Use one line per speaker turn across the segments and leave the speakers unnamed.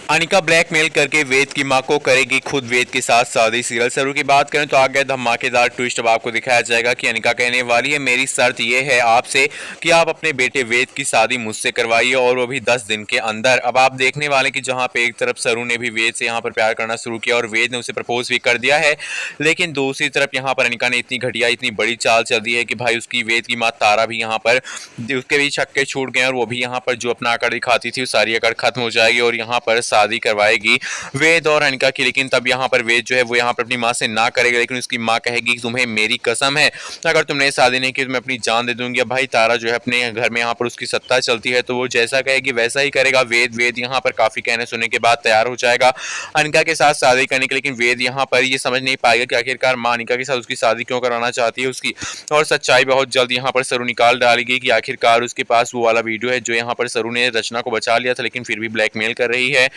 Anika blackmail करके वेद की मां को करेगी खुद वेद के साथ शादी। सीरियल शुरू की बात करें तो आगे धमाकेदार ट्विस्ट अब आपको दिखाया जाएगा कि अनिका कहने वाली है, मेरी शर्त ये है आपसे कि आप अपने बेटे वेद की शादी मुझसे करवाइए और वो भी 10 दिन के अंदर। अब आप देखने वाले कि जहां पे एक तरफ सरू ने भी वेद से यहाँ पर प्यार करना शुरू किया और वेद ने उसे प्रपोज भी कर दिया है, लेकिन दूसरी तरफ यहाँ पर अनिका ने इतनी घटिया इतनी बड़ी चाल चल दी है कि भाई उसकी वेद की माँ तारा भी यहाँ पर उसके भी छक्के छूट गए और वो भी यहाँ पर जो अपना अकड़ दिखाती थी वो सारी अकड़ खत्म हो जाएगी और यहाँ पर शादी करवाएगी वेद और अनिका की। लेकिन तब यहाँ पर वेद जो है वो यहाँ पर अपनी माँ से ना करेगा, लेकिन उसकी माँ कहेगी कि तुम्हें मेरी कसम है अगर तुमने शादी नहीं की तो मैं अपनी जान दे दूंगी। अब भाई तारा जो है अपने घर में यहाँ पर उसकी सत्ता चलती है तो वो जैसा कहेगी वैसा ही करेगा। वेद यहाँ पर काफी कहने सुनने के बाद तैयार हो जाएगा अनिका के साथ शादी करने के, लेकिन वेद यहाँ पर ये समझ नहीं पाएगा कि आखिरकार माँ अनिका के साथ उसकी शादी क्यों कराना चाहती है उसकी। और सच्चाई बहुत जल्द यहाँ पर सरू निकाल डालेगी कि आखिरकार उसके पास वो वाला वीडियो है जो यहाँ पर सरू ने रचना को बचा लिया था, लेकिन फिर भी ब्लैकमेल कर रही है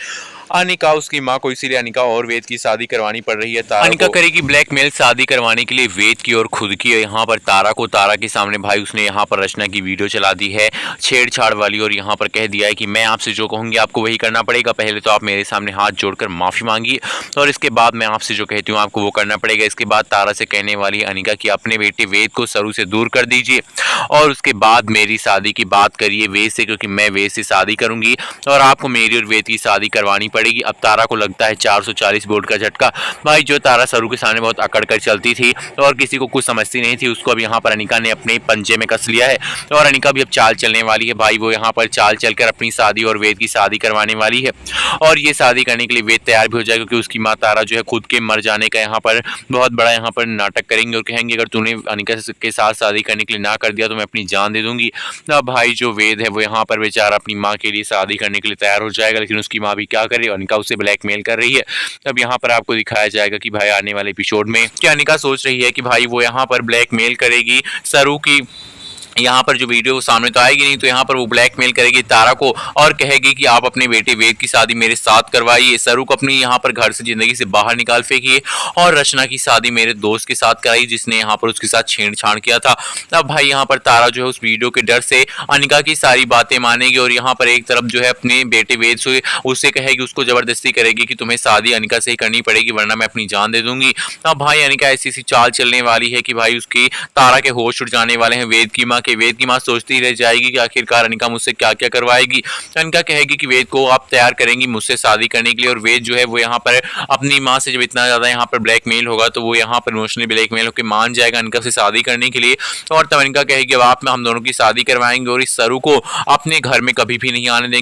अनिका उसकी मां को। इसीलिए अनिका और वेद की शादी करवानी पड़ रही है तारा अनिका करेगी ब्लैकमेल शादी करवाने के लिए वेद की और खुद की। यहाँ पर तारा को तारा के सामने भाई उसने यहाँ पर रचना की वीडियो चला दी है छेड़छाड़ वाली और यहाँ पर कह दिया है कि मैं आपसे जो कहूँगी आपको वही करना पड़ेगा। पहले तो आप मेरे सामने हाथ जोड़कर माफी मांगिए और इसके बाद मैं आपसे जो कहती हूँ आपको वो करना पड़ेगा। इसके बाद तारा से कहने वाली है अनिका कि अपने बेटे वेद को सरू से दूर कर दीजिए और उसके बाद मेरी शादी की बात करिए वेद से, क्योंकि मैं वेद से शादी करूंगी और आपको मेरी और वेद की शादी करवानी पड़ेगी। अब तारा को लगता है 440 वोल्ट का झटका। भाई जो तारा सरू के सामने बहुत अकड़ कर चलती थी और किसी को कुछ समझती नहीं थी, उसको अब यहाँ पर अनिका ने अपने पंजे में कस लिया है और अनिका भी अब चाल चलने वाली है। भाई वो यहाँ पर चाल चलकर अपनी शादी और वेद की शादी करवाने वाली है और ये शादी करने के लिए वेद तैयार भी हो जाएगा, क्योंकि उसकी माँ तारा जो है खुद के मर जाने का यहाँ पर बहुत बड़ा यहाँ पर नाटक करेंगे और कहेंगे अगर तूने अनिका के साथ शादी करने के लिए ना कर दिया तो मैं अपनी जान दे दूंगी। अब भाई जो वेद है वो यहाँ पर बेचारा अपनी माँ के लिए शादी करने के लिए तैयार हो जाएगा, लेकिन उसकी माँ भी क्या करे, अनिका उसे ब्लैकमेल कर रही है। अब यहाँ पर आपको दिखाया जाएगा कि भाई आने वाले एपिसोड में कि अनिका सोच रही है कि भाई वो यहाँ पर ब्लैकमेल करेगी सरू की। यहाँ पर जो वीडियो सामने तो आएगी नहीं, तो यहाँ पर वो ब्लैकमेल करेगी तारा को और कहेगी कि आप अपने बेटे वेद की शादी मेरे साथ करवाइए, सरू को अपनी यहाँ पर घर से जिंदगी से बाहर निकाल फेंकिए और रचना की शादी मेरे दोस्त के साथ कराई जिसने यहाँ पर उसके साथ छेड़छाड़ किया था। अब भाई यहाँ पर तारा जो है उस वीडियो के डर से अनिका की सारी बातें मानेगी और यहाँ पर एक तरफ जो है अपने बेटे वेद से उससे कहेगी, उसको जबरदस्ती करेगी कि तुम्हें शादी अनिका से ही करनी पड़ेगी वरना मैं अपनी जान दे दूंगी। अब भाई अनिका ऐसी सी चाल चलने वाली है कि भाई उसकी तारा के होश उड़ जाने वाले हैं वेद की माँ के। वेद की माँ सोचती रह जाएगी कि आखिरकार अनिका मुझसे क्या क्या करवाएगी। अनिका कहेगी कि वेद को आप तैयार करेंगी मुझसे शादी करने के लिए और वेद जो है वो यहाँ पर अपनी माँ से जब इतना ज्यादा यहाँ पर ब्लैकमेल होगा तो वो यहाँ पर इमोशनली ब्लैकमेल होकर मान जाएगा अनिका से शादी करने के लिए। और तब अनिका कहेगी अब आप हम दोनों की शादी करवाएंगे और इस सरू को अपने घर में कभी भी नहीं आने देंगे।